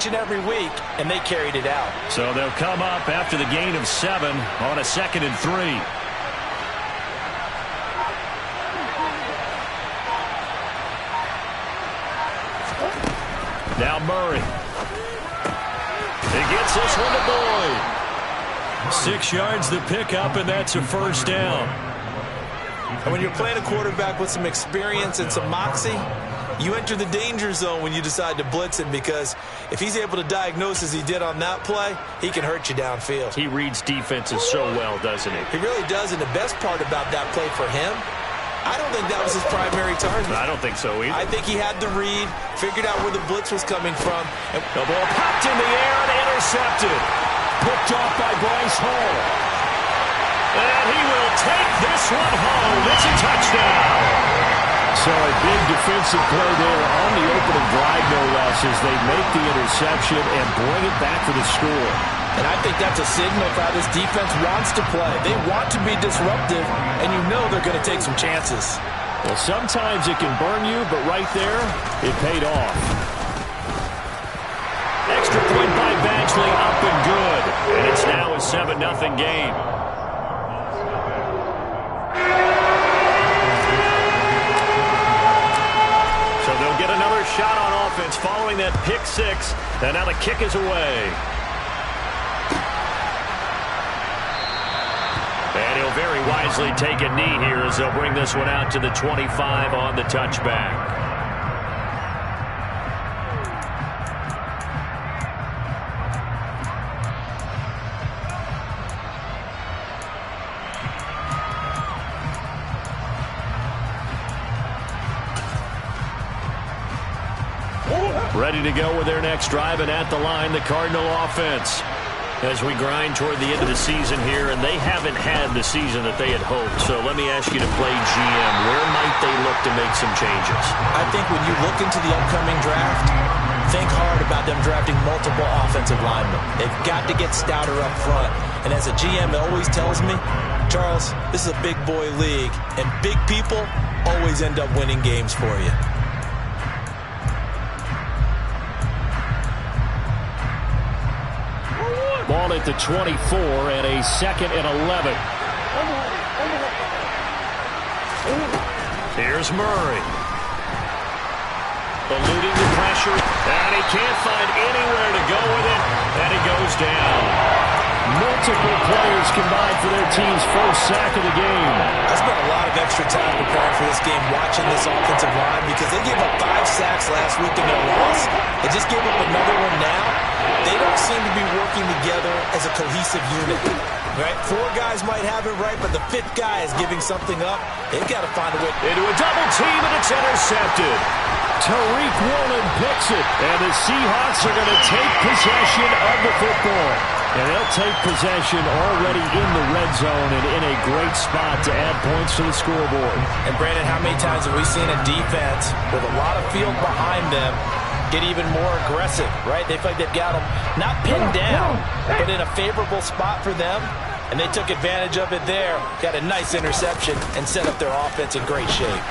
each and every week, and they carried it out. So they'll come up after the gain of 7 on a 2nd and 3. Now Murray. He gets this one to Boyd. 6 yards the pickup, and that's a first down. And when you're playing a quarterback with some experience and some moxie, you enter the danger zone when you decide to blitz him, because if he's able to diagnose as he did on that play, he can hurt you downfield. He reads defenses so well, doesn't he? He really does, and the best part about that play for him, I don't think that was his primary target. I don't think so either. I think he had the read, figured out where the blitz was coming from. And the ball popped in the air and intercepted. Picked off by Bryce Hall. And he will take this one home. It's a touchdown. So a big defensive play there on the opening drive, no less, as they make the interception and bring it back for the score. And I think that's a signal of how this defense wants to play. They want to be disruptive, and you know they're going to take some chances. Well, sometimes it can burn you, but right there, it paid off. Extra point by Badgley, up and good. And it's now a 7-0 game. So they'll get another shot on offense following that pick 6. And now the kick is away. And he'll very wisely take a knee here as they'll bring this one out to the 25 on the touchback. Ready to go with their next drive, and at the line, the Cardinal offense. As we grind toward the end of the season here, and they haven't had the season that they had hoped. So let me ask you to play GM. Where might they look to make some changes? I think when you look into the upcoming draft, think hard about them drafting multiple offensive linemen. They've got to get stouter up front. And as a GM always tells me, Charles, this is a big boy league, and big people always end up winning games for you. Ball at the 24 and a 2nd and 11. Here's Murray. Eluding the pressure, and he can't find anywhere to go with it, and he goes down. Multiple players combined for their team's first sack of the game. I spent a lot of extra time preparing for this game, watching this offensive line, because they gave up 5 sacks last week in their loss. They just gave up another one now. They don't seem to be working together as a cohesive unit. Right? 4 guys might have it right, but the 5th guy is giving something up. They've got to find a way. Into a double team, and it's intercepted. Tariq Woolen picks it, and the Seahawks are going to take possession of the football. And they'll take possession already in the red zone and in a great spot to add points to the scoreboard. And Brandon, how many times have we seen a defense with a lot of field behind them get even more aggressive, right? They feel like they've got them not pinned down, but in a favorable spot for them, and they took advantage of it there. Got a nice interception and set up their offense in great shape.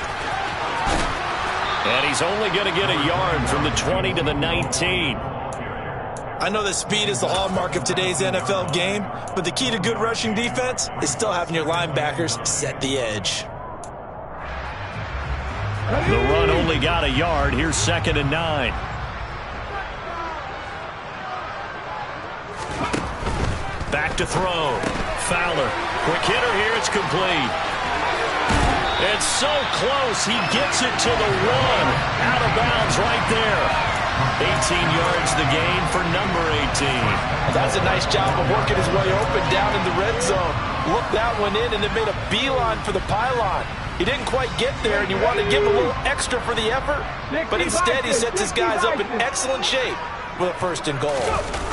And he's only going to get a yard from the 20 to the 19. I know that speed is the hallmark of today's NFL game, but the key to good rushing defense is still having your linebackers set the edge. The run only got a yard. Here's 2nd and 9. Back to throw. Fowler. Quick hitter here. It's complete. It's so close. He gets it to the 1. Out of bounds right there. 18 yards the gain for number 18. That's a nice job of working his way open down in the red zone. Looked that one in and then made a beeline for the pylon. He didn't quite get there, and you want to give him a little extra for the effort, but instead he sets his guys up in excellent shape with a 1st and goal.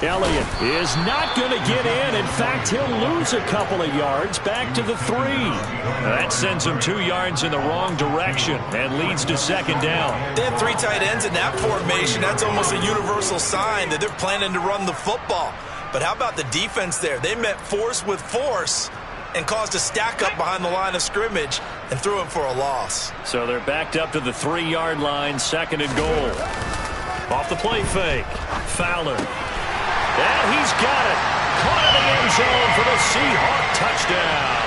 Elliott is not going to get in. In fact, he'll lose a couple of yards back to the 3. That sends him 2 yards in the wrong direction and leads to 2nd down. They have 3 tight ends in that formation. That's almost a universal sign that they're planning to run the football. But how about the defense there? They met force with force and caused a stack up behind the line of scrimmage and threw him for a loss. So they're backed up to the 3-yard line, 2nd and goal. Off the play fake. Fowler. And he's got it. Caught in the end zone for the Seahawk touchdown.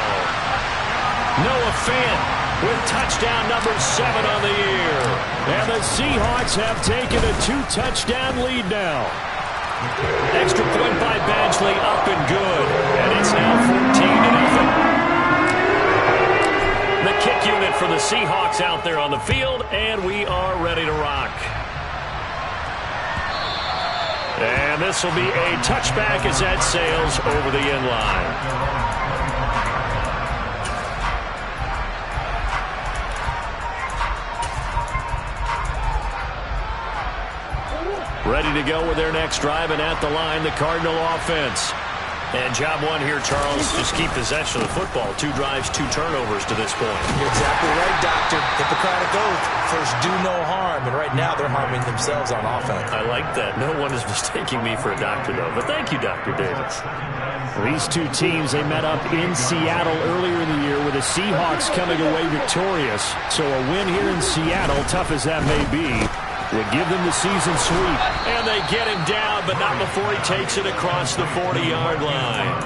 Noah Fant with touchdown number 7 on the year. And the Seahawks have taken a 2-touchdown lead now. Extra point by Badgley, up and good. And it's now 14-0. The kick unit for the Seahawks out there on the field, and we are ready to rock. And this will be a touchback as that sails over the end line. Ready to go with their next drive, and at the line, the Cardinal offense. And job one here, Charles, just keep possession of the football. 2 drives, 2 turnovers to this point. You're exactly right, Doctor. Hippocratic oath. First, do no harm. And right now, they're harming themselves on offense. I like that. No one is mistaking me for a doctor, though. But thank you, Dr. Davis. These two teams, they met up in Seattle earlier in the year with the Seahawks coming away victorious. So a win here in Seattle, tough as that may be, would give them the season sweep. And they get him down, but not before he takes it across the 40-yard line.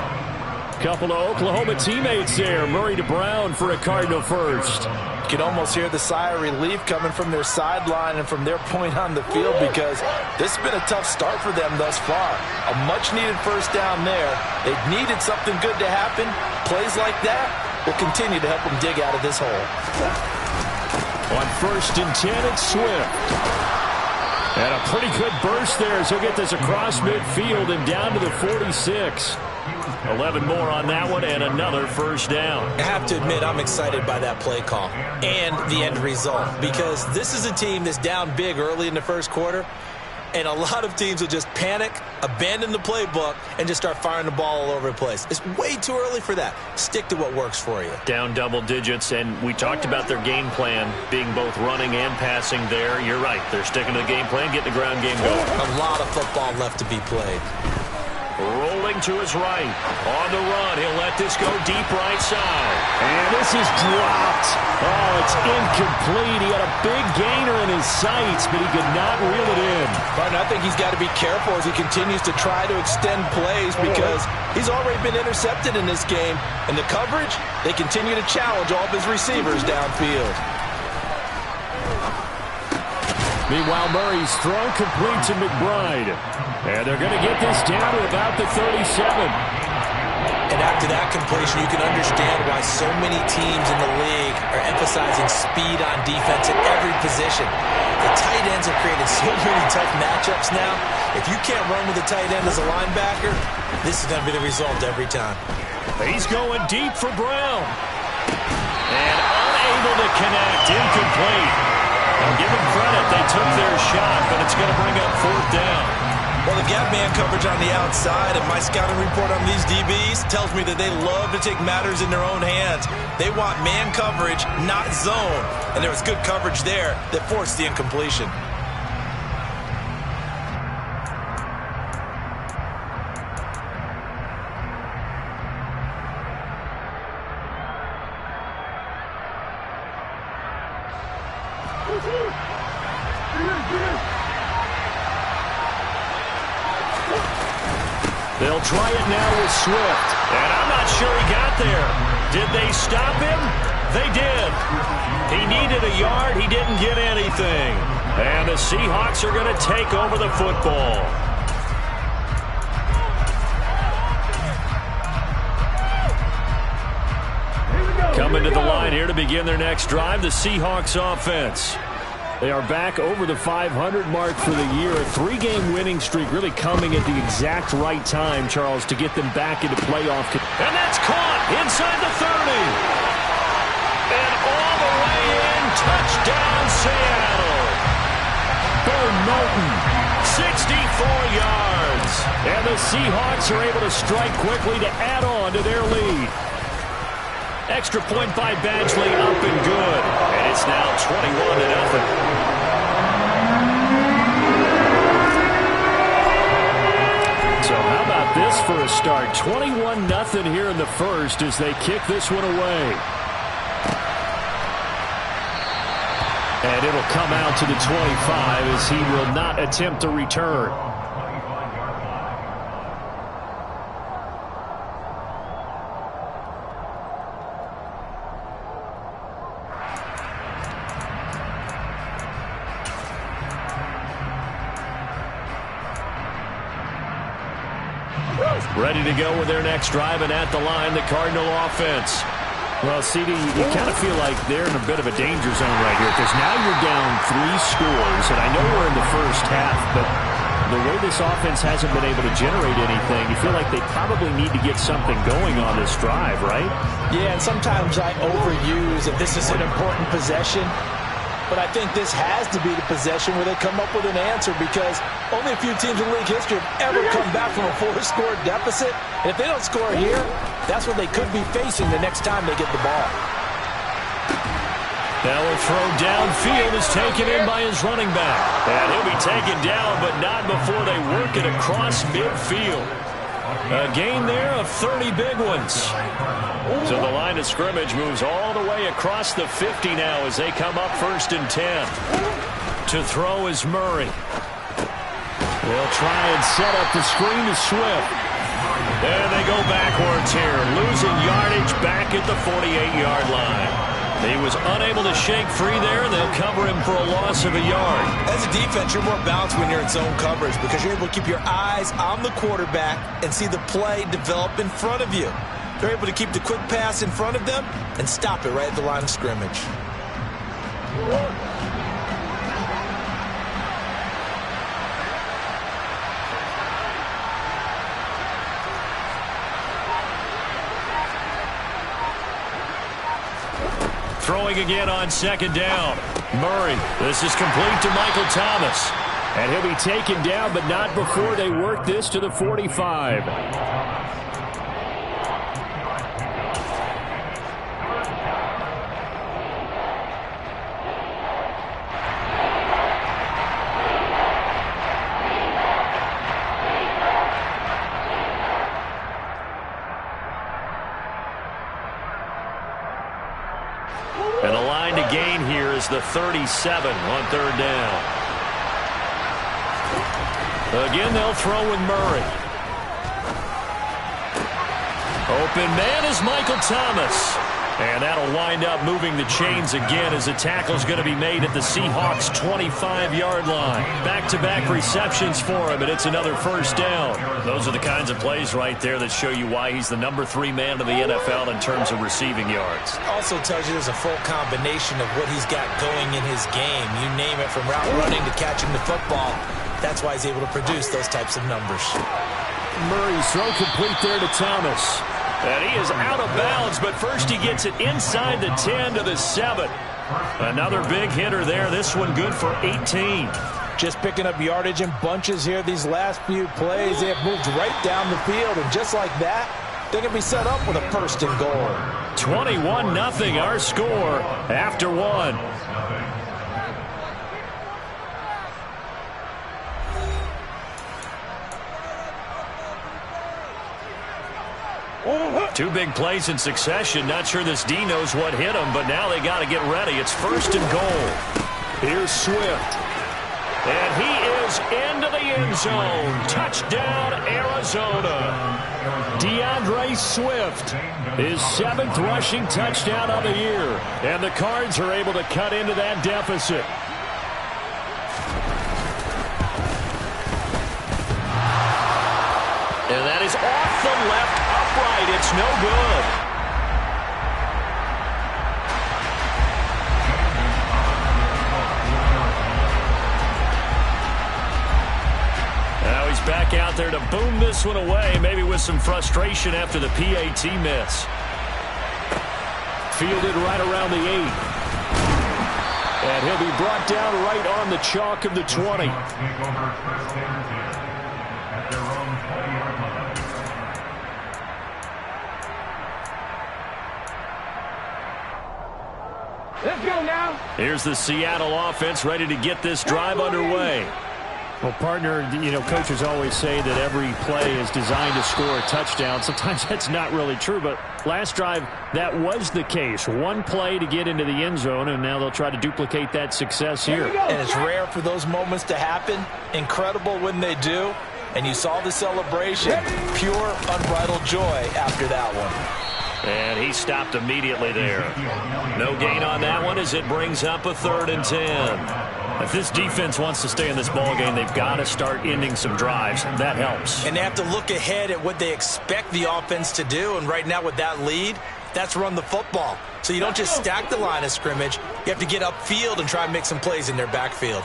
Couple of Oklahoma teammates there. Murray to Brown for a Cardinal first. You can almost hear the sigh of relief coming from their sideline and from their point on the field, because this has been a tough start for them thus far. A much-needed first down there. They've needed something good to happen. Plays like that will continue to help them dig out of this hole. On 1st and 10, it's Swift. And a pretty good burst there as he'll get this across midfield and down to the 46. 11 more on that one and another first down. I have to admit, I'm excited by that play call and the end result, because this is a team that's down big early in the first quarter, and a lot of teams will just panic, abandon the playbook, and just start firing the ball all over the place. It's way too early for that. Stick to what works for you. Down double digits, and we talked about their game plan being both running and passing there. You're right. They're sticking to the game plan, getting the ground game going. A lot of football left to be played. Rolling to his right. On the run. He'll let this go deep right side. And this is dropped. Oh, it's incomplete. He had a big gainer in his sights, but he could not reel it in. But I think he's got to be careful as he continues to try to extend plays, because he's already been intercepted in this game. And the coverage, they continue to challenge all of his receivers downfield. Meanwhile, Murray's throw complete to McBride. And they're going to get this down to about the 37. And after that completion, you can understand why so many teams in the league are emphasizing speed on defense at every position. The tight ends have created so many tough matchups now. If you can't run with a tight end as a linebacker, this is going to be the result every time. He's going deep for Brown. And unable to connect. Incomplete. I'll give them credit. They took their shot, but it's going to bring up 4th down. Well, they've got man coverage on the outside, and my scouting report on these DBs tells me that they love to take matters in their own hands. They want man coverage, not zone. And there was good coverage there that forced the incompletion. They'll try it now with Swift. And I'm not sure he got there. Did they stop him? They did. He needed a yard. He didn't get anything. And the Seahawks are going to take over the football. Coming to the line here to begin their next drive, the Seahawks offense. They are back over the 500 mark for the year. A 3-game winning streak really coming at the exact right time, Charles, to get them back into playoff. And that's caught inside the 30. And all the way in, touchdown Seattle. Bo Melton. 64 yards. And the Seahawks are able to strike quickly to add on to their lead. Extra point by Badgley, up and good. And it's now 21-0. So how about this for a start? 21-0 here in the first as they kick this one away. And it'll come out to the 25 as he will not attempt a return. Ready to go with their next drive, and at the line, the Cardinal offense. Well, CD, you kind of feel like they're in a bit of a danger zone right here because now you're down 3 scores, and I know we're in the first half, but the way this offense hasn't been able to generate anything, you feel like they probably need to get something going on this drive, right? Yeah, and sometimes I overuse if this is an important possession, but I think this has to be the possession where they come up with an answer because only a few teams in league history have ever come back from a 4-score deficit. And if they don't score here, that's what they could be facing the next time they get the ball. Now a throw downfield is taken in by his running back. And he'll be taken down, but not before they work it across midfield. A gain there of 30 big ones. So the line of scrimmage moves all the way across the 50 now as they come up 1st and 10. To throw is Murray. They'll try and set up the screen to Swift. And they go backwards here, losing yardage back at the 48-yard line. He was unable to shake free there, and they'll cover him for a loss of a yard. As a defense, you're more balanced when you're in zone coverage because you're able to keep your eyes on the quarterback and see the play develop in front of you. They're able to keep the quick pass in front of them and stop it right at the line of scrimmage. Throwing again on 2nd down. Murray. This is complete to Michael Thomas. And he'll be taken down, but not before they work this to the 45. And the line to gain here is the 37 on 3rd down. Again, they'll throw with Murray. Open man is Michael Thomas. And that'll wind up moving the chains again as the tackle's going to be made at the Seahawks' 25-yard line. Back-to-back receptions for him, and it's another 1st down. Those are the kinds of plays right there that show you why he's the number 3 man in the NFL in terms of receiving yards. Also tells you there's a full combination of what he's got going in his game. You name it, from route running to catching the football. That's why he's able to produce those types of numbers. Murray's throw complete there to Thomas. And he is out of bounds, but first he gets it inside the 10 to the 7. Another big hitter there. This one good for 18. Just picking up yardage in bunches here these last few plays. They have moved right down the field, and just like that, they're going to be set up with a 1st and goal. 21-0 our score after 1. Two big plays in succession. Not sure this D knows what hit him, but now they got to get ready. It's 1st and goal. Here's Swift. And he is into the end zone. Touchdown, Arizona. DeAndre Swift, his 7th rushing touchdown of the year. And the Cards are able to cut into that deficit. And that is off the left upright. It's no good. Now he's back out there to boom this one away, maybe with some frustration after the PAT miss. Fielded right around the 8. And he'll be brought down right on the chalk of the 20. Let's go now. Here's the Seattle offense ready to get this drive underway. Well, partner, coaches always say that every play is designed to score a touchdown. Sometimes that's not really true, but last drive, that was the case. One play to get into the end zone, and now they'll try to duplicate that success here. And it's rare for those moments to happen. Incredible when they do. And you saw the celebration. Pure, unbridled joy after that one. And he stopped immediately there. No gain on that one as it brings up a 3rd and 10. If this defense wants to stay in this ballgame, they've got to start ending some drives. That helps. And they have to look ahead at what they expect the offense to do. And right now with that lead, that's run the football. So you don't just stack the line of scrimmage. You have to get upfield and try and make some plays in their backfield.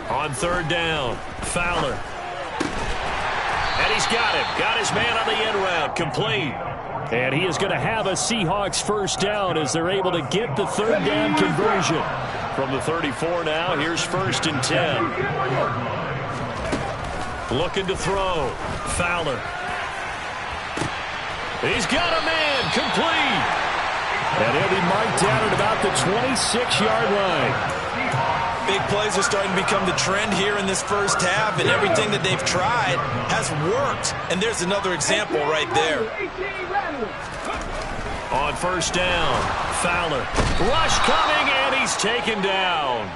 On 3rd down, Fowler. And he's got him. Got his man on the end route. Complete. And he is going to have a Seahawks first down as they're able to get the 3rd down conversion. From the 34 now, here's 1st and 10. Looking to throw. Fowler. He's got a man. Complete. And he'll be marked down at about the 26-yard line. Big plays are starting to become the trend here in this first half, and everything that they've tried has worked. And there's another example right there. On 1st down, Fowler. Rush coming, and he's taken down.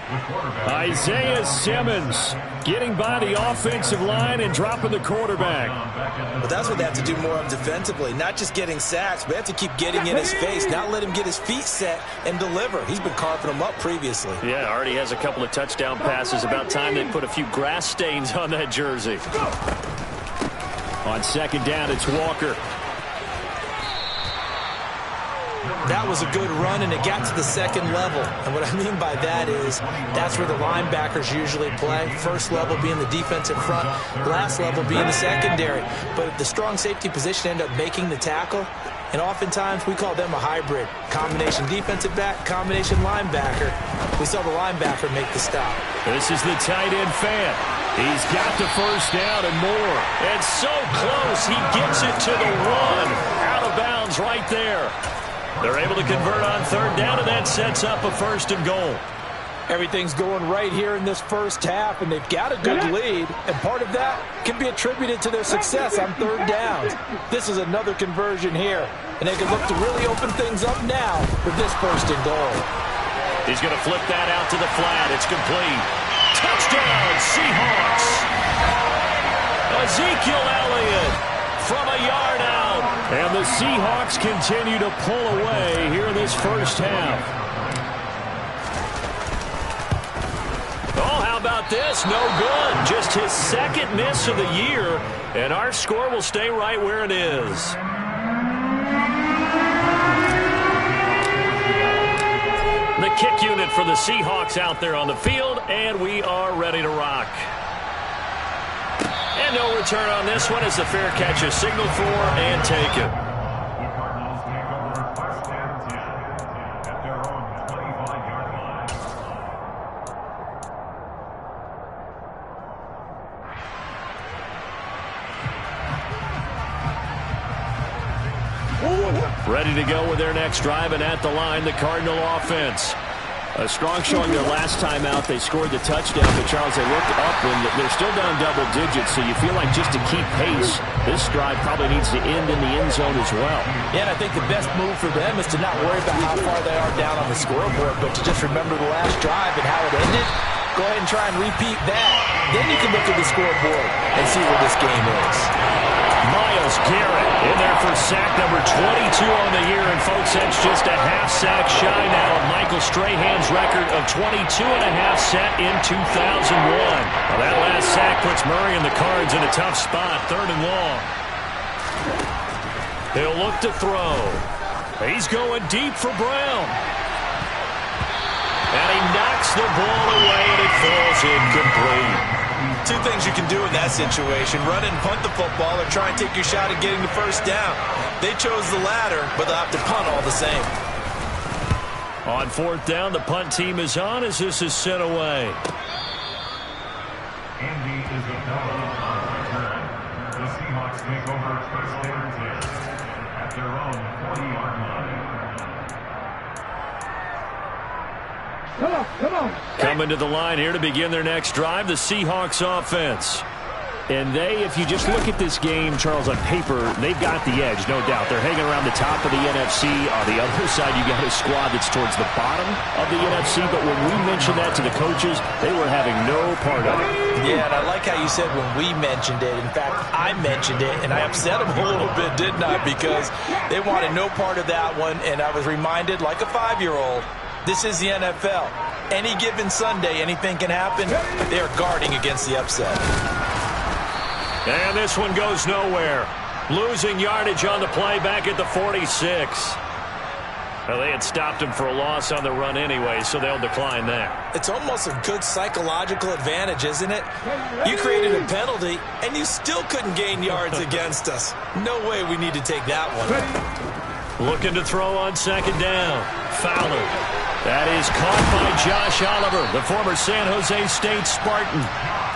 Isaiah Simmons getting by the offensive line and dropping the quarterback. But that's what they have to do more of defensively, not just getting sacks, but they have to keep getting in his face, not let him get his feet set and deliver. He's been carving them up previously. Yeah, already has a couple of touchdown passes. About time they put a few grass stains on that jersey. On 2nd down, it's Walker. That was a good run, and it got to the 2nd level. And what I mean by that is that's where the linebackers usually play. First level being the defensive front, last level being the secondary. But the strong safety position ended up making the tackle, and oftentimes we call them a hybrid. Combination defensive back, combination linebacker. We saw the linebacker make the stop. This is the tight end fan. He's got the first down and more. And so close, he gets it to the 1. Out of bounds right there. They're able to convert on 3rd down, and that sets up a 1st and goal. Everything's going right here in this first half, and they've got a good lead, and part of that can be attributed to their success on 3rd downs. This is another conversion here, and they can look to really open things up now with this 1st and goal. He's going to flip that out to the flat. It's complete. Touchdown, Seahawks. Ezekiel Elliott from a yard out. And the Seahawks continue to pull away here in this first half. Oh, how about this? No good. Just his 2nd miss of the year, and our score will stay right where it is. The kick unit for the Seahawks out there on the field, and we are ready to rock. And no return on this one as the fair catch is signaled for and taken. Ready to go with their next drive, and at the line, the Cardinal offense. A strong showing their last time out. They scored the touchdown, but Charles, they looked up and they're still down double digits, so you feel like just to keep pace, this drive probably needs to end in the end zone as well. Yeah, and I think the best move for them is to not worry about how far they are down on the scoreboard, but to just remember the last drive and how it ended. Go ahead and try and repeat that. Then you can look at the scoreboard and see where this game is. Myles Garrett in there for sack number 22 on the year. And, folks, that's just a half sack shy now of Michael Strahan's record of 22.5 set in 2001. Well, that last sack puts Murray and the Cards in a tough spot, 3rd and long. He'll look to throw. He's going deep for Brown. And he knocks the ball away, and it falls incomplete. Two things you can do in that situation: run and punt the football, or try and take your shot at getting the first down. They chose the latter, but they'll have to punt all the same. On 4th down, the punt team is on as this is sent away. Andy is the return. The Seahawks take over 1st and 10 at their own 40-yard line. Coming to the line here to begin their next drive, the Seahawks offense. And if you just look at this game, Charles, on paper, they've got the edge, no doubt. They're hanging around the top of the NFC. On the other side, you got a squad that's towards the bottom of the NFC. But when we mentioned that to the coaches, they were having no part of it. Yeah, and I like how you said when we mentioned it. In fact, I mentioned it, and I upset them a little bit, didn't I? Because they wanted no part of that one, and I was reminded, like a 5-year-old, this is the NFL. Any given Sunday, anything can happen. They are guarding against the upset. And this one goes nowhere. Losing yardage on the play back at the 46. Well, they had stopped him for a loss on the run anyway, so they'll decline that. It's almost a good psychological advantage, isn't it? You created a penalty, and you still couldn't gain yards against us. No way we need to take that one. Looking to throw on second down. Fowler. That is caught by Josh Oliver, the former San Jose State Spartan.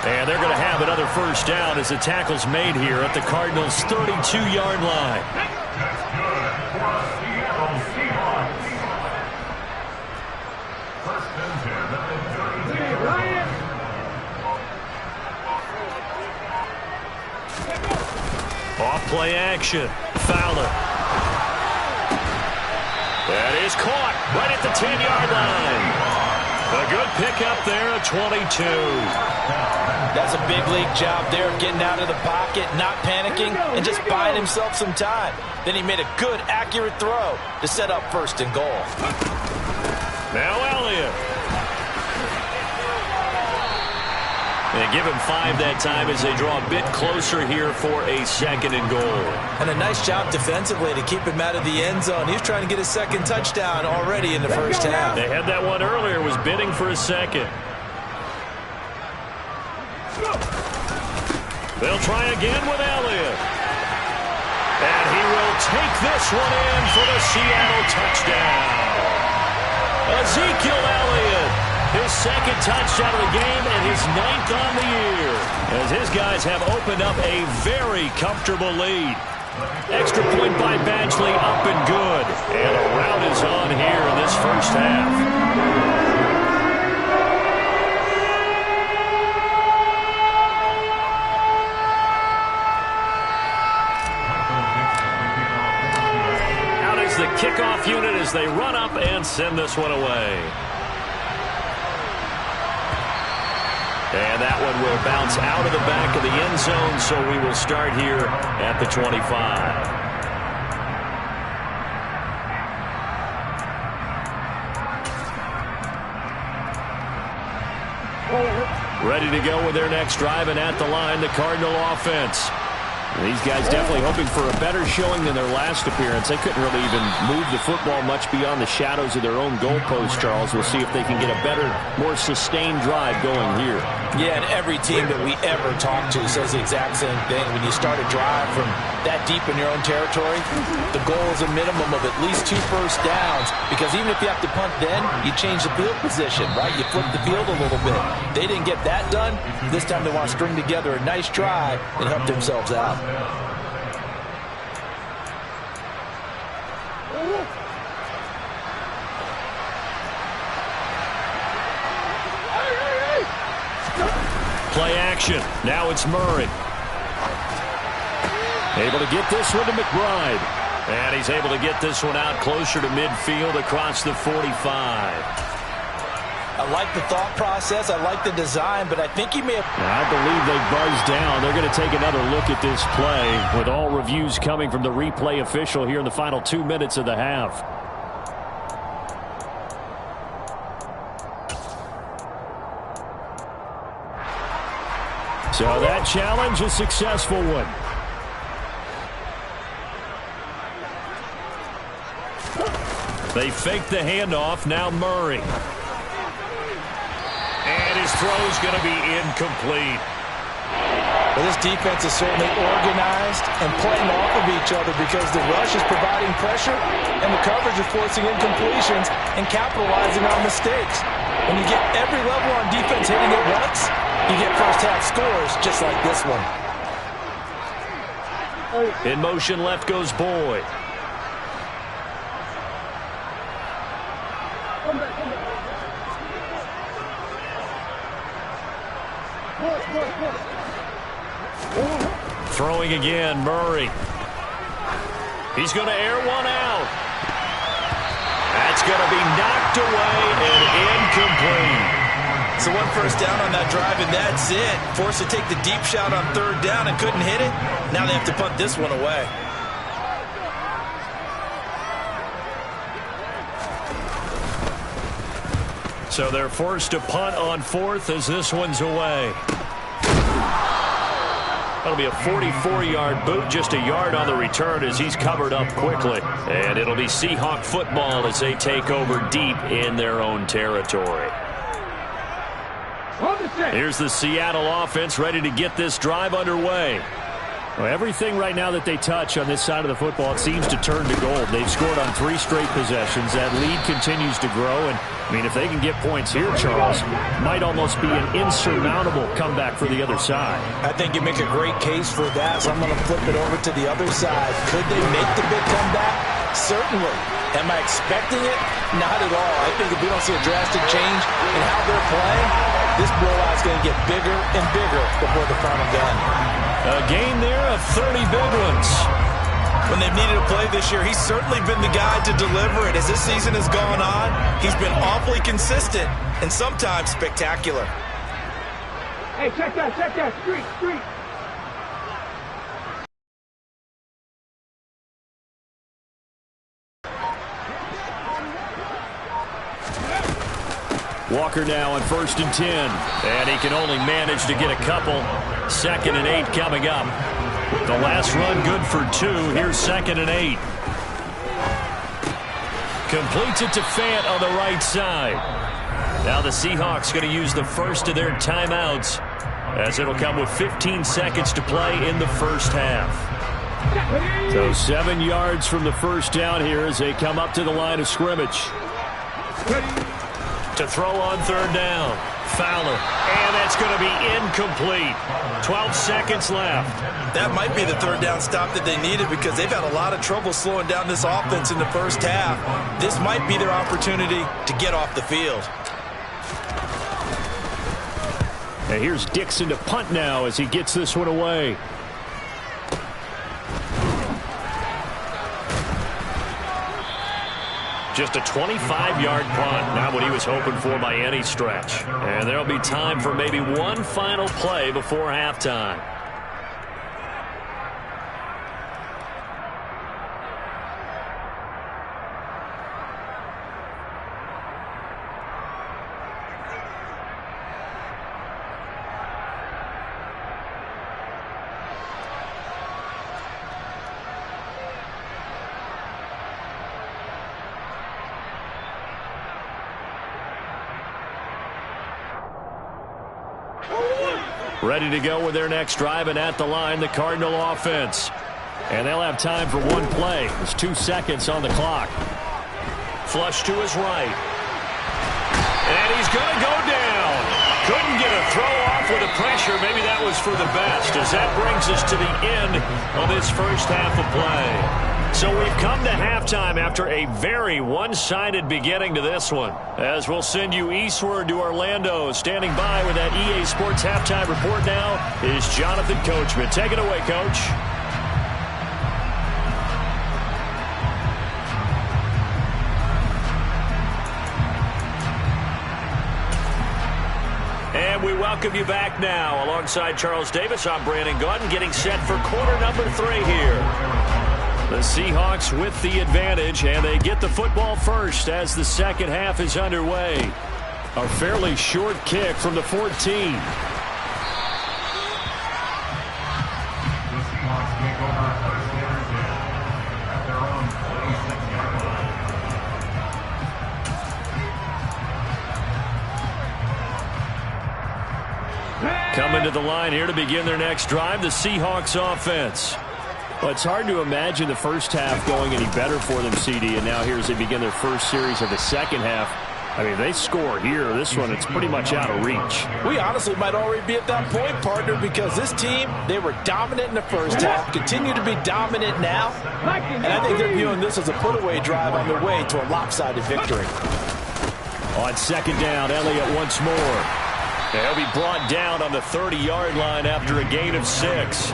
And they're going to have another first down as the tackle's made here at the Cardinals' 32-yard line. That's good for Seattle Seahawks. First and 10 at the 32. Off play action. Fowler. That is caught right at the 10-yard line. A good pickup there at 22. That's a big league job there of getting out of the pocket, not panicking, and just buying himself some time. Then he made a good, accurate throw to set up first and goal. Now Elliott. They give him 5 that time as they draw a bit closer here for a second and goal. And a nice job defensively to keep him out of the end zone. He was trying to get his second touchdown already in the first half. They had that one earlier, was bidding for a second. They'll try again with Elliott. And he will take this one in for the Seattle touchdown. Ezekiel Elliott, his second touchdown of the game and his 9th on the year. As his guys have opened up a very comfortable lead. Extra point by Badgley, up and good. And a rout is on here in this first half. The kickoff unit as they run up and send this one away. And that one will bounce out of the back of the end zone, so we will start here at the 25. Ready to go with their next drive, and at the line, the Cardinal offense. These guys definitely hoping for a better showing than their last appearance. They couldn't really even move the football much beyond the shadows of their own goalpost, Charles. We'll see if they can get a better, more sustained drive going here. Yeah, and every team that we ever talk to says the exact same thing. When you start a drive from that deep in your own territory, the goal is a minimum of at least 2 first downs, because even if you have to punt then, you change the field position, right? You flip the field a little bit. They didn't get that done. This time they want to string together a nice drive and help themselves out. Play action. Now it's Murray. Able to get this one to McBride. And he's able to get this one out closer to midfield across the 45. I like the thought process. I like the design, but I think he may have... I believe they buzzed down. They're going to take another look at this play with all reviews coming from the replay official here in the final 2 minutes of the half. So that challenge, a successful one. They fake the handoff. Now Murray. And his throw's going to be incomplete. Well, this defense is certainly organized and playing off of each other because the rush is providing pressure and the coverage is forcing incompletions and capitalizing on mistakes. When you get every level on defense hitting it once, you get first-half scores just like this one. In motion, left goes Boyd. Throwing again, Murray. He's going to air one out. That's going to be knocked away and incomplete. So one first down on that drive, and that's it. Forced to take the deep shot on third down and couldn't hit it. Now they have to punt this one away. So they're forced to punt on fourth as this one's away. That'll be a 44-yard boot, just a yard on the return as he's covered up quickly. And it'll be Seahawk football as they take over deep in their own territory. Here's the Seattle offense ready to get this drive underway. Well, everything right now that they touch on this side of the football, it seems to turn to gold. They've scored on 3 straight possessions. That lead continues to grow. And, I mean, if they can get points here, Charles, might almost be an insurmountable comeback for the other side. I think you make a great case for that, so I'm going to flip it over to the other side. Could they make the big comeback? Certainly. Am I expecting it? Not at all. I think if we don't see a drastic change in how they're playing, this blowout's going to get bigger and bigger before the final gun. A gain there of 30 big ones. When they've needed a play this year, he's certainly been the guy to deliver it. As this season has gone on, he's been awfully consistent and sometimes spectacular. Hey, check that, street. Walker now on 1st and 10. And he can only manage to get a couple. 2nd and 8 coming up. The last run good for 2. Here's 2nd and 8. Completes it to Fant on the right side. Now the Seahawks going to use the first of their timeouts as it'll come with 15 seconds to play in the first half. So 7 yards from the first down here as they come up to the line of scrimmage. To throw on third down. Fowler. And that's going to be incomplete. 12 seconds left. That might be the third down stop that they needed because they've had a lot of trouble slowing down this offense in the first half. This might be their opportunity to get off the field. And here's Dixon to punt now as he gets this one away. Just a 25-yard punt, not what he was hoping for by any stretch. And there'll be time for maybe one final play before halftime. Ready to go with their next drive, and at the line, the Cardinal offense. And they'll have time for one play. There's 2 seconds on the clock. Flush to his right. And he's going to go down. Couldn't get a throw off with the pressure. Maybe that was for the best, as that brings us to the end of this first half of play. So we've come to halftime after a very one-sided beginning to this one. As we'll send you eastward to Orlando. Standing by with that EA Sports halftime report now is Jonathan Coachman. Take it away, Coach. And we welcome you back now. Alongside Charles Davis, I'm Brandon Gaudin, getting set for quarter number 3 here. The Seahawks with the advantage, and they get the football first as the second half is underway. A fairly short kick from the 14. The Seahawks take over first down at their own 26-yard line. Coming to the line here to begin their next drive, the Seahawks offense. Well, it's hard to imagine the first half going any better for them, CD, and now here as they begin their first series of the second half. I mean, they score here. This one, it's pretty much out of reach. We honestly might already be at that point, partner, because this team, they were dominant in the first half, continue to be dominant now, and I think they're viewing this as a put-away drive on their way to a lopsided victory. On second down, Elliott once more. He'll be brought down on the 30-yard line after a gain of 6.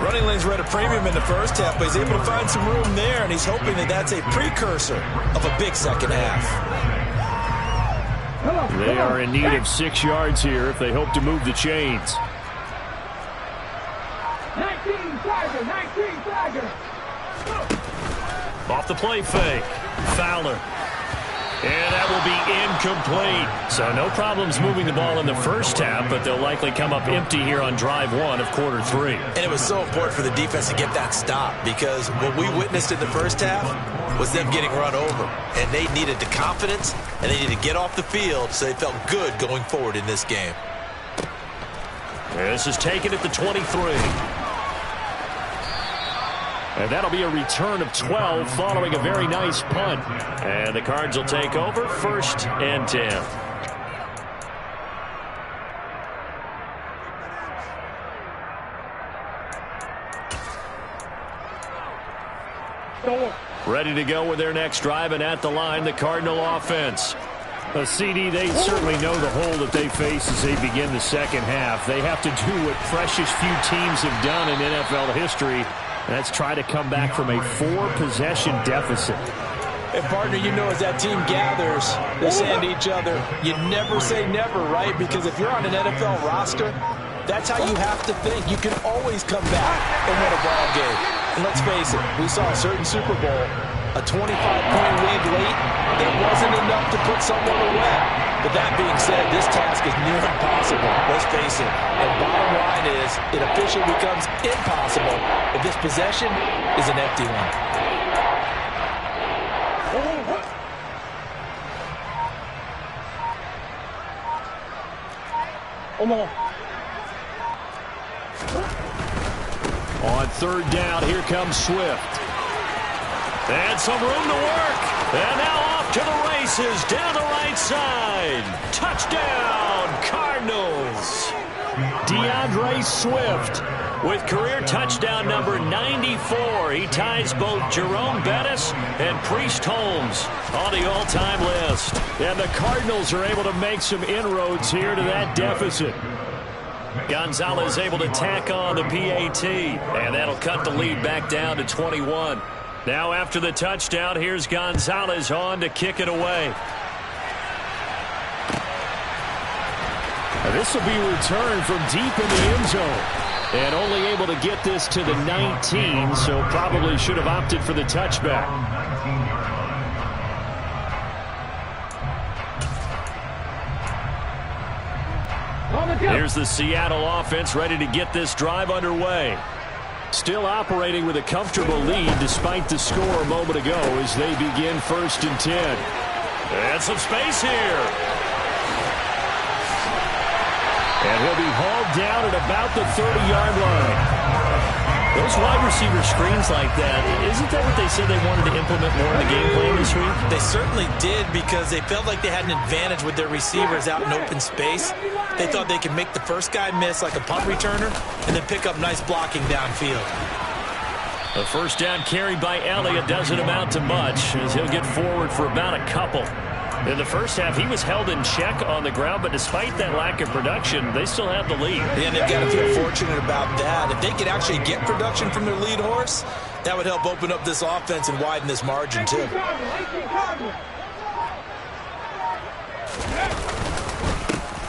Running lanes were at a premium in the first half, but he's able to find some room there, and he's hoping that that's a precursor of a big second half. They are in need of 6 yards here if they hope to move the chains. 19 Tiger, 19 Tiger. Off the play fake. Fowler. And that will be incomplete. So no problems moving the ball in the first half, but they'll likely come up empty here on drive 1 of quarter 3. And it was so important for the defense to get that stop, because what we witnessed in the first half was them getting run over. And they needed the confidence, and they needed to get off the field so they felt good going forward in this game. This is taken at the 23. And that'll be a return of 12 following a very nice punt. And the Cards will take over 1st and 10. Ready to go with their next drive, and at the line, the Cardinal offense. A CD, they certainly know the hole that they face as they begin the second half. They have to do what precious few teams have done in NFL history. That's try to come back from a 4-possession deficit. And, partner, you know, as that team gathers, they're saying to each other, you never say never, right? Because if you're on an NFL roster, that's how you have to think. You can always come back and win a ball game. And let's face it, we saw a certain Super Bowl, a 25-point lead late, that wasn't enough to put someone away. But that being said, this task is near impossible. Let's face it. And bottom line is, it officially becomes impossible if this possession is an empty one. On 3rd down, here comes Swift. And some room to work. And now off to the races down the right side. Touchdown, Cardinals. DeAndre Swift with career touchdown number 94. He ties both Jerome Bettis and Priest Holmes on the all-time list. And the Cardinals are able to make some inroads here to that deficit. Gonzalez able to tack on the PAT, and that'll cut the lead back down to 21. Now after the touchdown, here's Gonzalez on to kick it away. This will be returned from deep in the end zone. And only able to get this to the 19, so probably should have opted for the touchback. Here's the Seattle offense ready to get this drive underway. Still operating with a comfortable lead despite the score a moment ago as they begin 1st and 10. And some space here. And he'll be hauled down at about the 30-yard line. Those wide receiver screens like that, isn't that what they said they wanted to implement more in the game plan this week? They certainly did, because they felt like they had an advantage with their receivers out in open space. They thought they could make the first guy miss like a punt returner and then pick up nice blocking downfield. A 1st down carry by Elliott doesn't amount to much as he'll get forward for about a couple. In the first half, he was held in check on the ground, but despite that lack of production, they still have the lead. Yeah, they've got to feel fortunate about that. If they could actually get production from their lead horse, that would help open up this offense and widen this margin, too.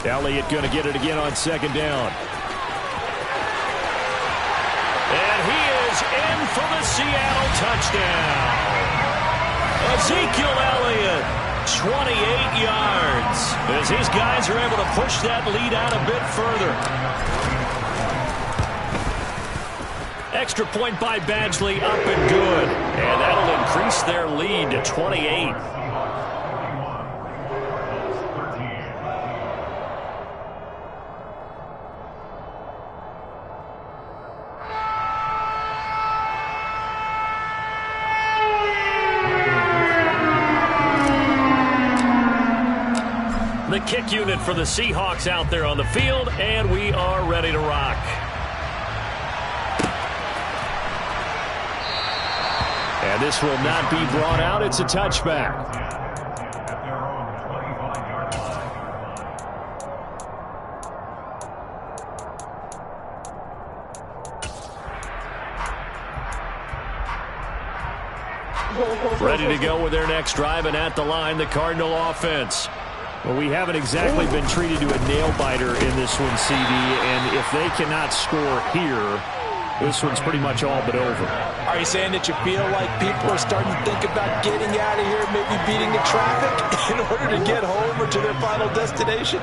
Elliott going to get it again on 2nd down. And he is in for the Seattle touchdown. Ezekiel Elliott. 28 yards as his guys are able to push that lead out a bit further. Extra point by Badgley, up and good. And that'll increase their lead to 28. The kick unit for the Seahawks out there on the field, and we are ready to rock. And this will not be brought out. It's a touchback. Ready to go with their next drive, and at the line, the Cardinal offense. Well, we haven't exactly been treated to a nail-biter in this one, CD, and if they cannot score here, this one's pretty much all but over. Are you saying that you feel like people are starting to think about getting out of here, maybe beating the traffic in order to get home or to their final destination?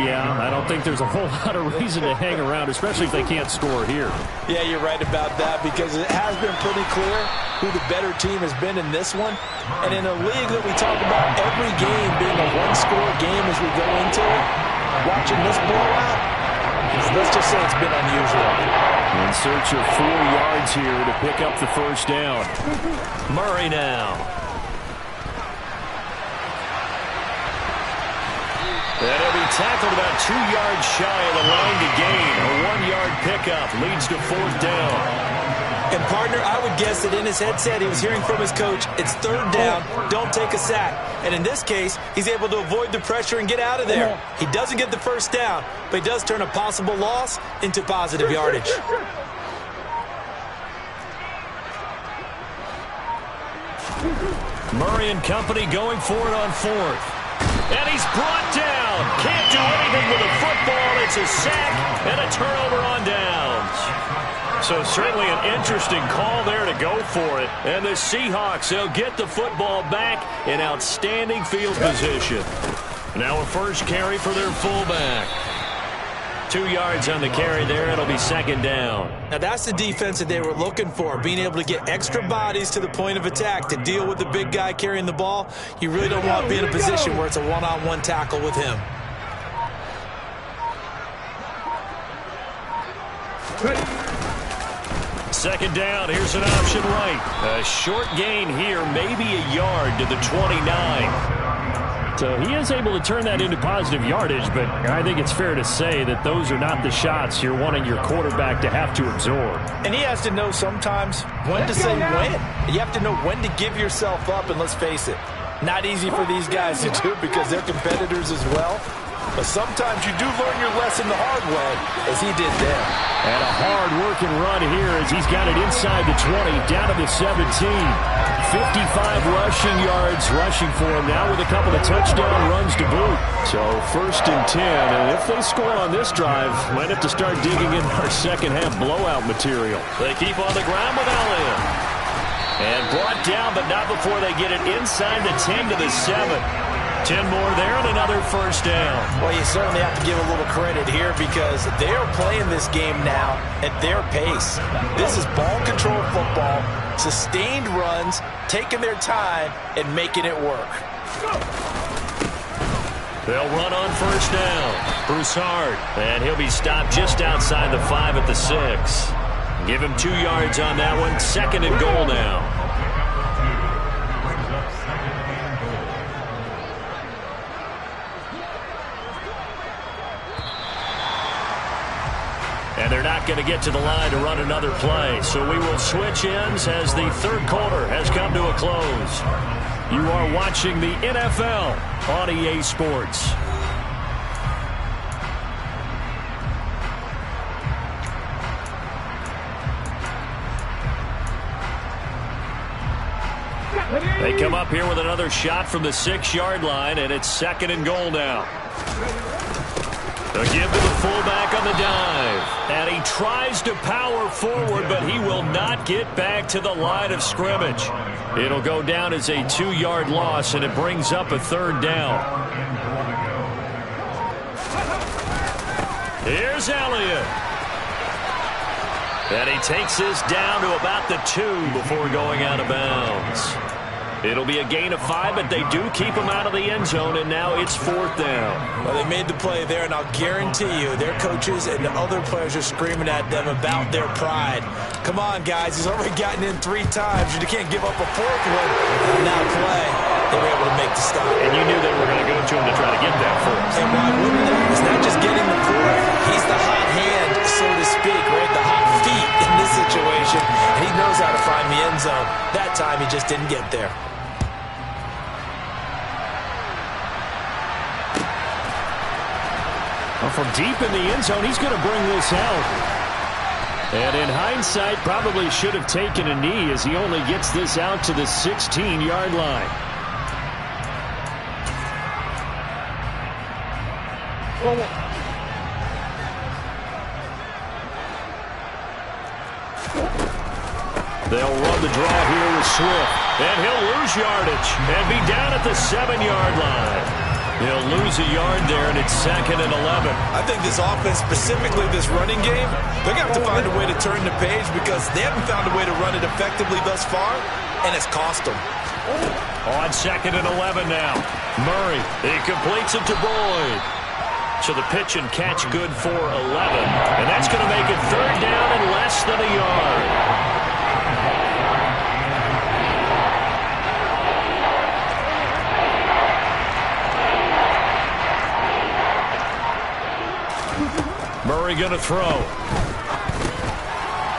Yeah, I don't think there's a whole lot of reason to hang around, especially if they can't score here. Yeah, you're right about that, because it has been pretty clear who the better team has been in this one. And in a league that we talk about every game being a one-score game as we go into it, watching this blowout, let's just say it's been unusual. In search of 4 yards here to pick up the first down. Murray now. And he'll be tackled about 2 yards shy of the line to gain. A 1-yard pickup leads to 4th down. And, partner, I would guess that in his headset he was hearing from his coach, it's 3rd down, don't take a sack. And in this case, he's able to avoid the pressure and get out of there. He doesn't get the first down, but he does turn a possible loss into positive yardage. Murray and company going for it on 4th. And he's brought down. Can't do anything with a football. It's a sack and a turnover on downs. So certainly an interesting call there to go for it. And the Seahawks, they'll get the football back in outstanding field position. Now a first carry for their fullback. 2 yards on the carry there. It'll be 2nd down. Now that's the defense that they were looking for, being able to get extra bodies to the point of attack to deal with the big guy carrying the ball. You really don't want to be in a position where it's a one-on-one tackle with him. Second down, here's an option right. A short gain here, maybe a yard to the 29. So he is able to turn that into positive yardage, but I think it's fair to say that those are not the shots you're wanting your quarterback to have to absorb. And he has to know sometimes when to say when. You have to know when to give yourself up, and let's face it, not easy for these guys to do because they're competitors as well. But sometimes you do learn your lesson the hard way, as he did there. And a hard-working run here as he's got it inside the 20, down to the 17. 55 rushing yards rushing for him now with a couple of touchdown runs to boot. So 1st and 10, and if they score on this drive, might have to start digging in our second-half blowout material. They keep on the ground with Elliott. And brought down, but not before they get it inside the 10 to the 7. 10 more there and another first down. Well, you certainly have to give a little credit here because they're playing this game now at their pace. This is ball control football, sustained runs, taking their time and making it work. They'll run on first down. Broussard, and he'll be stopped just outside the 5 at the 6. Give him 2 yards on that one. 2nd and goal now. And they're not going to get to the line to run another play. So we will switch ends as the 3rd quarter has come to a close. You are watching the NFL on EA Sports. They come up here with another shot from the 6-yard line, and it's 2nd and goal now. They'll give to the fullback on the dive. And he tries to power forward, but he will not get back to the line of scrimmage. It'll go down as a 2-yard loss, and it brings up a 3rd down. Here's Elliott. And he takes this down to about the 2 before going out of bounds. It'll be a gain of 5, but they do keep him out of the end zone, and now it's 4th down. Well, they made the play there, and I'll guarantee you their coaches and the other players are screaming at them about their pride. Come on, guys. He's already gotten in 3 times. You can't give up a 4th one. And now play. They were able to make the stop. And you knew they were going to go to him to try to get that 4th. And why wouldn't they? It's not just getting the 4th. He's the hot hand, so to speak, right? The hot feet in this situation. And he knows how to find the end zone. That time he just didn't get there. Well, from deep in the end zone, he's going to bring this out. And in hindsight, probably should have taken a knee as he only gets this out to the 16-yard line. They'll run the draw here with Swift. And he'll lose yardage and be down at the 7-yard line. He'll lose a yard there, and it's 2nd and 11. I think this offense, specifically this running game, they're going to have to find a way to turn the page because they haven't found a way to run it effectively thus far, and it's cost them. On 2nd and 11 now. Murray, he completes it to Boyd. So the pitch and catch good for 11. And that's going to make it 3rd down and less than a yard. Murray going to throw.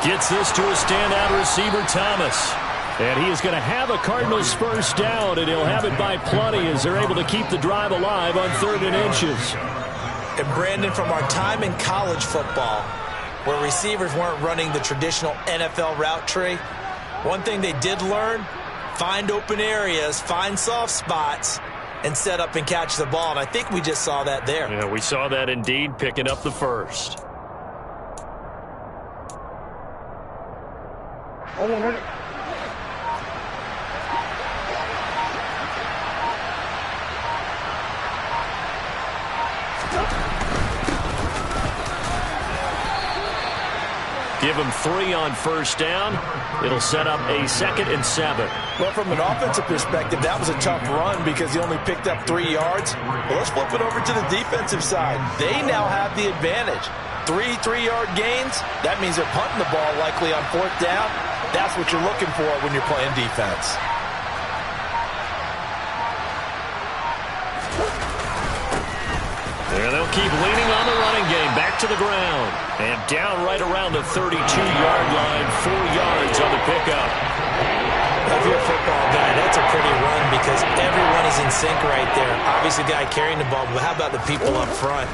Gets this to a standout receiver, Thomas. And he is going to have a Cardinals first down, and he'll have it by plenty as they're able to keep the drive alive on 3rd and inches. And Brandon, from our time in college football, where receivers weren't running the traditional NFL route tree, one thing they did learn, find open areas, find soft spots, and set up and catch the ball. And I think we just saw that there. Yeah, we saw that indeed, picking up the first. Give him 3 on first down. It'll set up a 2nd and 7. Well, from an offensive perspective, that was a tough run because he only picked up 3 yards. Well, let's flip it over to the defensive side. They now have the advantage. 3 3-yard gains. That means they're punting the ball likely on 4th down. That's what you're looking for when you're playing defense. There they'll keep leaning on the running game. Back to the ground. And down right around the 32-yard line. 4 yards on the pickup. If you're a football guy, that's a pretty run because everyone is in sync right there. Obviously, the guy carrying the ball, but how about the people up front?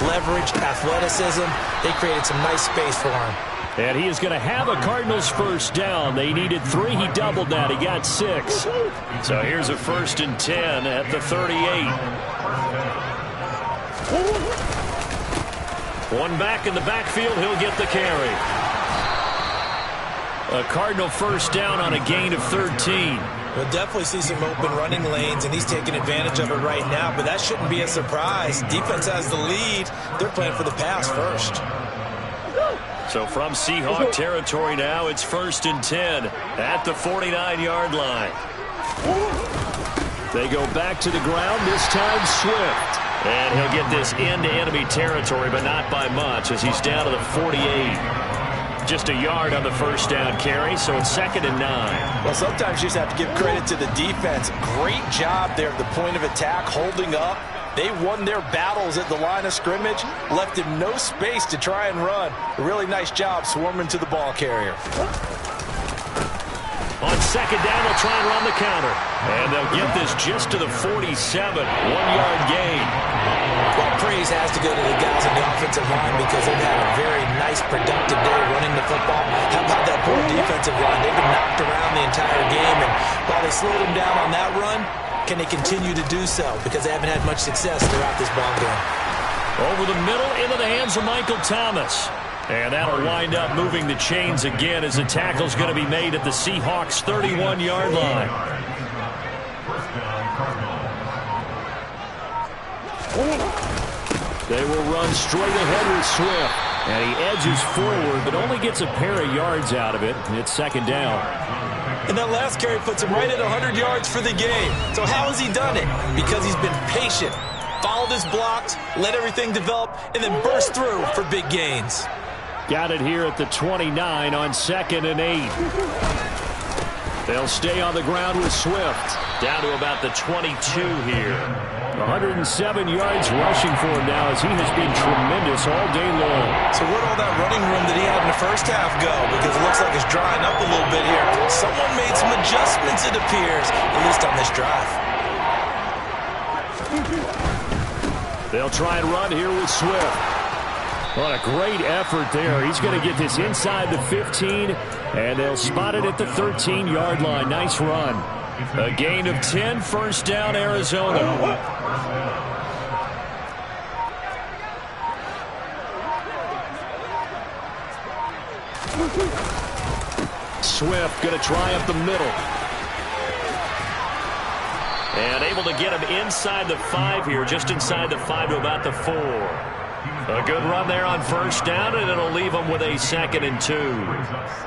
Leverage, athleticism, they created some nice space for him. And he is going to have a Cardinals first down. They needed 3. He doubled that. He got 6. So here's a 1st and 10 at the 38. One back in the backfield. He'll get the carry. A Cardinal first down on a gain of 13. We'll definitely see some open running lanes, and he's taking advantage of it right now, but that shouldn't be a surprise. Defense has the lead. They're playing for the pass first. So from Seahawk territory now, it's 1st and 10 at the 49-yard line. They go back to the ground, this time Swift. And he'll get this into enemy territory, but not by much as he's down to the 48. Just a yard on the first down carry, so it's 2nd and 9. Well, sometimes you just have to give credit to the defense. Great job there at the point of attack, holding up. They won their battles at the line of scrimmage, left him no space to try and run. A really nice job swarming to the ball carrier. On 2nd down, they'll try and run the counter. And they'll get this just to the 47. 1-yard gain. Well, praise has to go to the guys on the offensive line because they've had a very nice, productive day running the football. How about that poor defensive line? They've been knocked around the entire game, and while they slowed them down on that run, can they continue to do so? Because they haven't had much success throughout this ball game. Over the middle, into the hands of Michael Thomas. And that'll wind up moving the chains again as the tackle's going to be made at the Seahawks' 31-yard line. They will run straight ahead with Swift. And he edges forward, but only gets a pair of yards out of it. And it's 2nd down. And that last carry puts him right at 100 yards for the game. So how has he done it? Because he's been patient, followed his blocks, let everything develop, and then burst through for big gains. Got it here at the 29 on 2nd and 8. They'll stay on the ground with Swift. Down to about the 22 here. 107 yards rushing for him now as he has been tremendous all day long. So where'd all that running room that he had in the first half go? Because it looks like it's drying up a little bit here. Someone made some adjustments, it appears, at least on this drive. They'll try and run here with Swift. What a great effort there. He's going to get this inside the 15, and they'll spot it at the 13-yard line. Nice run. A gain of 10, first down, Arizona. Swift going to try up the middle. And able to get him inside the 5 here, just inside the 5 to about the 4. A good run there on first down, and it'll leave him with a 2nd and 2.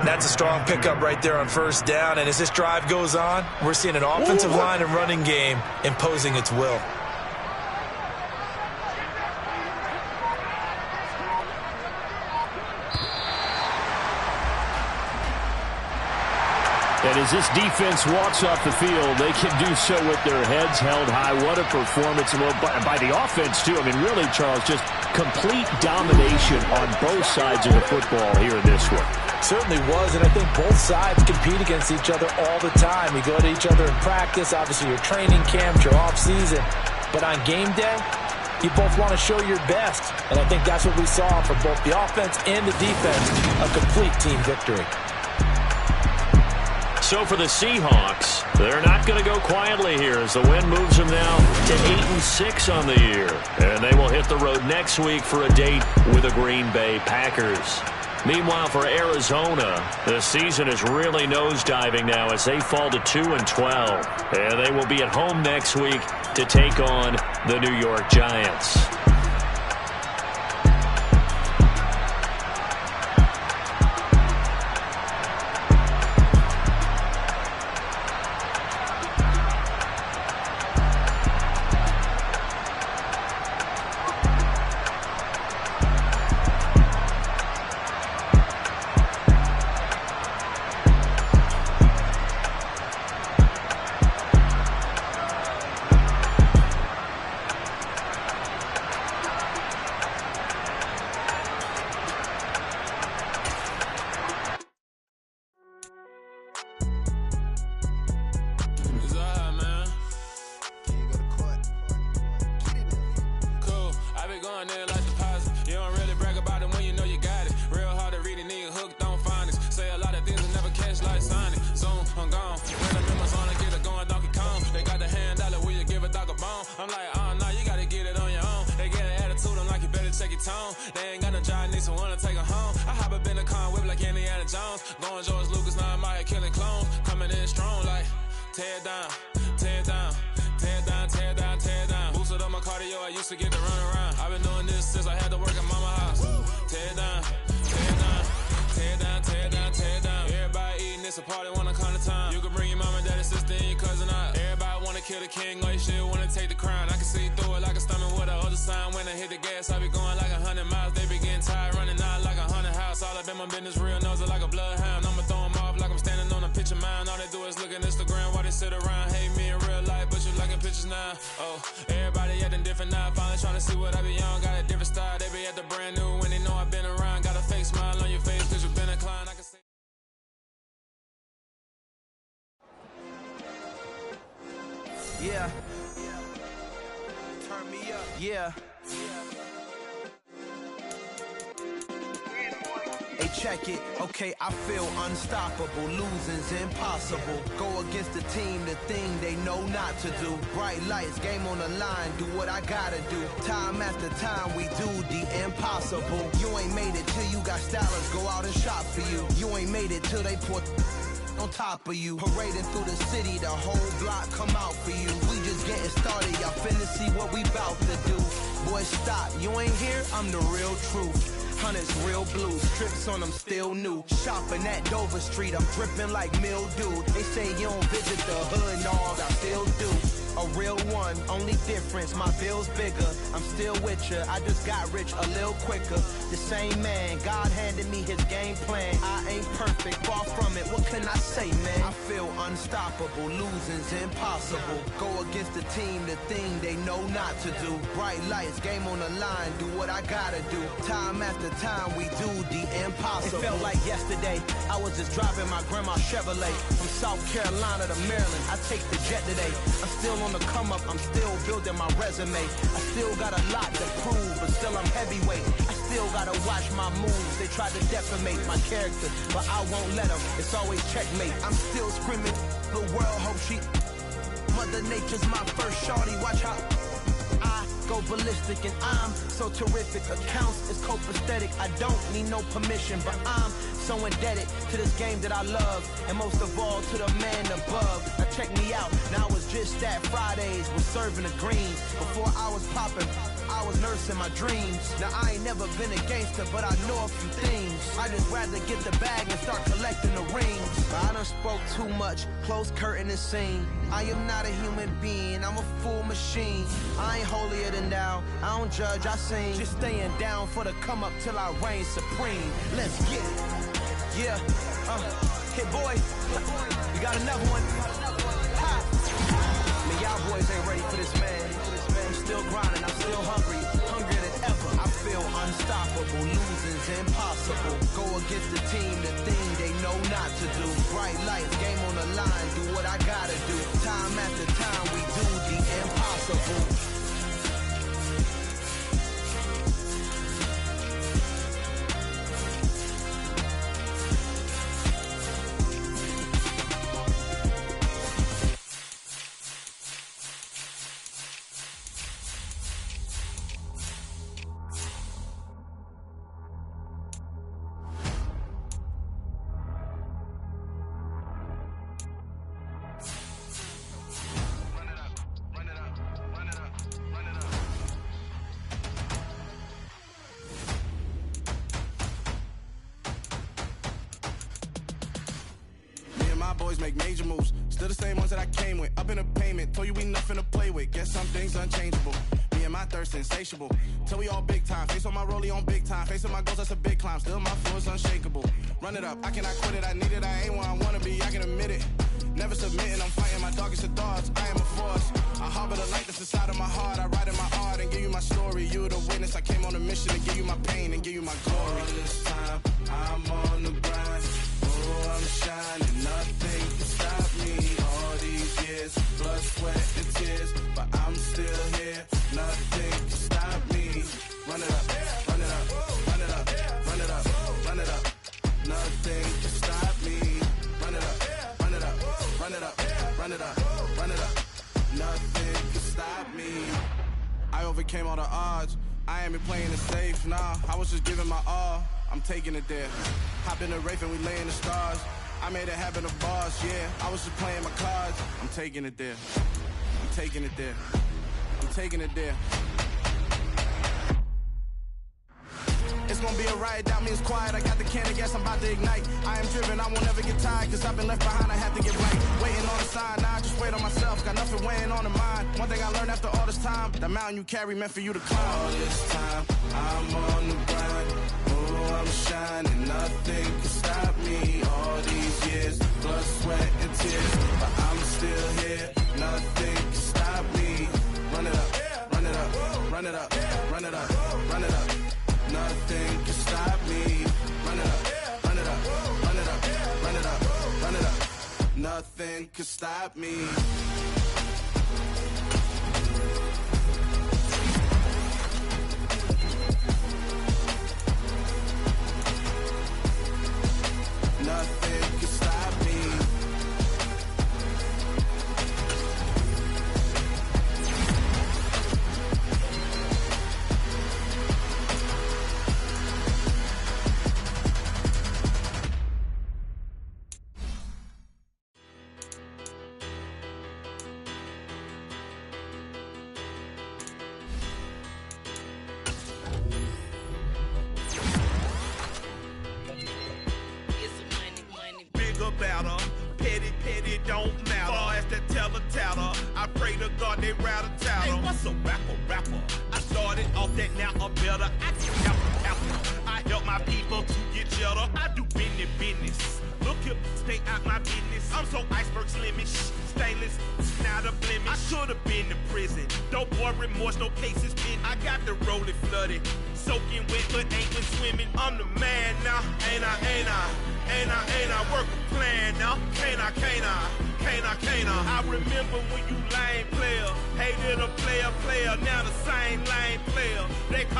That's a strong pickup right there on first down, and as this drive goes on, we're seeing an offensive line and running game imposing its will. And as this defense walks off the field, they can do so with their heads held high. What a performance by the offense, too. I mean, really, Charles, just complete domination on both sides of the football here in this one. Certainly was, and I think both sides compete against each other all the time. You go to each other in practice, obviously your training camp, your off-season. But on game day, you both want to show your best. And I think that's what we saw from both the offense and the defense, a complete team victory. So for the Seahawks, they're not going to go quietly here as the win moves them now to 8-6 on the year. And they will hit the road next week for a date with the Green Bay Packers. Meanwhile, for Arizona, the season is really nosediving now as they fall to 2-12. And they will be at home next week to take on the New York Giants. Yeah. Turn me up. Yeah. Hey, check it. Okay, I feel unstoppable. Losing's impossible. Go against the team, the thing they know not to do. Bright lights, game on the line. Do what I gotta do. Time after time, we do the impossible. You ain't made it till you got stylers go out and shop for you. You ain't made it till they put on top of you. Parading through the city, the whole block come out for you. We just getting started, y'all finna see what we bout to do. Boy, stop, you ain't here, I'm the real truth. Hunters real blue, strips on them still new. Shopping at Dover Street, I'm dripping like mildew. They say you don't visit the hood, dog, I still do. A real one, only difference, my bill's bigger. I'm still with ya, I just got rich a little quicker. The same man, God handed me his game plan. I ain't perfect, far from it, what can I say, man? I feel unstoppable, losing's impossible. Go against the team, the thing they know not to do. Bright lights, game on the line, do what I gotta do. Time after time, we do the impossible. It felt like yesterday, I was just driving my grandma's Chevrolet. From South Carolina to Maryland, I take the jet today. I'm still on the come up, I'm still building my resume. I still got a lot to prove, but still I'm heavyweight. I still gotta watch my moves. They try to defamate my character, but I won't let them. It's always checkmate. I'm still screaming. The world hope she. Mother Nature's my first shorty. Watch how I go ballistic, and I'm so terrific. Accounts is copacetic. I don't need no permission, but I'm so indebted to this game that I love, and most of all to the man above. Now check me out. Now it was just that Fridays was serving the greens. Before I was popping, I was nursing my dreams. Now I ain't never been a gangster, but I know a few things. I just rather get the bag and start collecting the rings. But I done spoke too much. Close curtain and scene. I am not a human being, I'm a full machine. I ain't holier than thou, I don't judge, I sing. Just staying down for the come up till I reign supreme. Let's get it. Yeah, hey boy, you got another one. Ha. Man, y'all boys ain't ready for this, man. I'm still grinding, I'm still hungry, hungrier than ever. I feel unstoppable, losing's impossible. Go against the team, the thing they know not to do. Bright lights, game on the line, do what I gotta do. Time after time, we do the impossible. Boys make major moves, still the same ones that I came with. Up in a payment, told you we nothing to play with. Guess some things unchangeable. Me and my thirst insatiable. Till we all big time. Face on my rollie on big time. Face on my goals, that's a big climb. Still my flow is unshakable. Run it up, I cannot quit it. I need it, I ain't where I wanna be. I can admit it. Never submitting, I'm fighting my darkest of thoughts. I am a force. I harbor the light that's inside of my heart. I write in my art and give you my story. You the witness. I came on a mission to give you my pain and give you my glory. All this time, I'm on the grind. Oh, I'm shining, nothing can stop me. All these years, blood, sweat, and tears, but I'm still here. Nothing can stop me. Run it up, run it up, run it up, run it up, run it up. Nothing can stop me. Run it up, run it up, run it up, run it up, run it up. Nothing can stop me. I overcame all the odds. I ain't been playing it safe, nah. I was just giving my all. I'm taking it there. Hop in the Wraith and we lay in the stars. I made it happen to bars, yeah. I was just playing my cards. I'm taking it there. I'm taking it there. I'm taking it there. It's gonna be a riot, that means quiet. I got the can of gas, I'm about to ignite. I am driven, I won't ever get tired, cause I've been left behind, I have to get right. Waiting on the sign, now I just wait on myself. Got nothing weighing on the mind. One thing I learned after all this time, the mountain you carry meant for you to climb. All this time, I'm on the grind. Oh, I'm shining, nothing can stop me. All these years, blood, sweat, and tears, but I'm still here. Nothing can stop me. Run it up, run it up, run it up, run it up, run it up. Nothing can stop me. Run it up, run it up, run it up, run it up, run it up. Nothing can stop me. Nothing can stop me. Petty don't matter. Far as that teller, I pray to God they rattle tattle. Hey, what's a rapper? I started off that, now I'm better. I get after. I help my people to get cheddar. I do business. Look here, stay out my business. I'm so iceberg slimish, stainless, not a blemish. I should've been in prison. No boy remorse, no cases pinned. I got the rolling flooded, soaking wet, but ain't been swimming. I'm the man now, ain't I work a plan now. Can't I? I remember when you lame player, hated a player, now the same lame player. They call